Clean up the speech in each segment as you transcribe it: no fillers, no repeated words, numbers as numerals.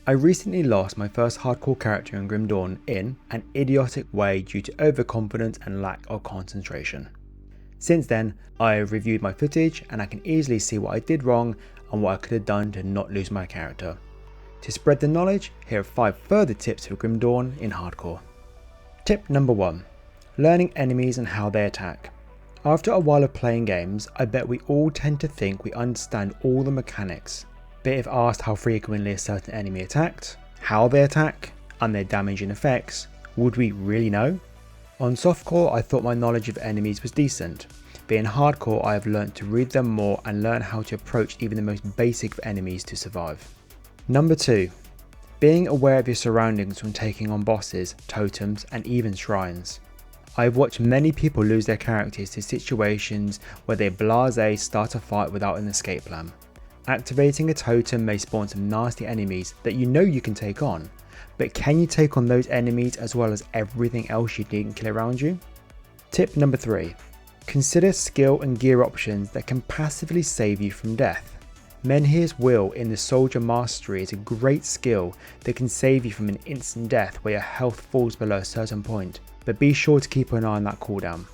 I recently lost my first hardcore character in Grim Dawn in an idiotic way due to overconfidence and lack of concentration. Since then, I have reviewed my footage and I can easily see what I did wrong and what I could have done to not lose my character. To spread the knowledge, here are 5 further tips for Grim Dawn in hardcore. Tip number 1. Learning enemies and how they attack. After a while of playing games, I bet we all tend to think we understand all the mechanics. But if asked how frequently a certain enemy attacked, how they attack, and their damage and effects, would we really know? On Softcore, I thought my knowledge of enemies was decent, but in hardcore I have learnt to read them more and learn how to approach even the most basic of enemies to survive. Number 2. Being aware of your surroundings when taking on bosses, totems, and even shrines. I have watched many people lose their characters to situations where they blasé start a fight without an escape plan. Activating a totem may spawn some nasty enemies that you know you can take on, but can you take on those enemies as well as everything else you didn't kill around you? Tip number 3. Consider skill and gear options that can passively save you from death. Menhir's Will in the Soldier Mastery is a great skill that can save you from an instant death where your health falls below a certain point, but be sure to keep an eye on that cooldown.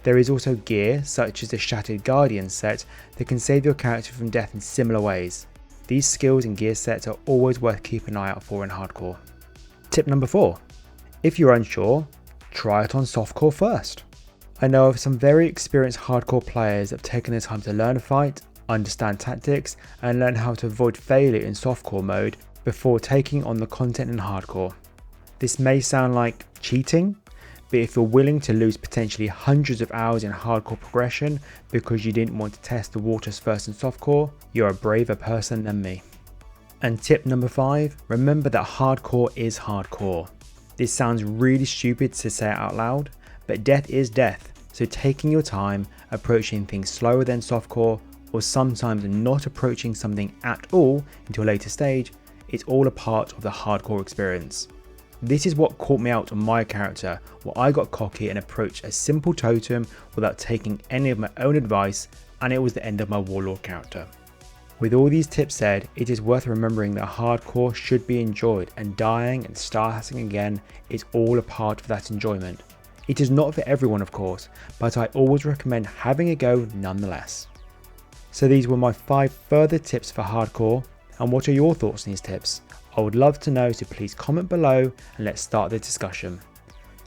There is also gear, such as the Shattered Guardian set, that can save your character from death in similar ways. These skills and gear sets are always worth keeping an eye out for in hardcore. Tip number 4. If you're unsure, try it on Softcore first. I know of some very experienced hardcore players that have taken the time to learn a fight, understand tactics, and learn how to avoid failure in Softcore mode before taking on the content in hardcore. This may sound like cheating, but if you're willing to lose potentially hundreds of hours in hardcore progression because you didn't want to test the waters first in Softcore, you're a braver person than me. And tip number 5, remember that hardcore is hardcore. This sounds really stupid to say it out loud, but death is death, so taking your time, approaching things slower than Softcore, or sometimes not approaching something at all until a later stage, is all a part of the hardcore experience. This is what caught me out on my character, where I got cocky and approached a simple totem without taking any of my own advice, and it was the end of my warlord character. With all these tips said, it is worth remembering that hardcore should be enjoyed, and dying and starting again is all a part of that enjoyment. It is not for everyone of course, but I always recommend having a go nonetheless. So these were my 5 further tips for hardcore, and what are your thoughts on these tips? I would love to know, so please comment below and let's start the discussion.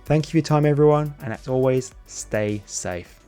Thank you for your time everyone, and as always, stay safe.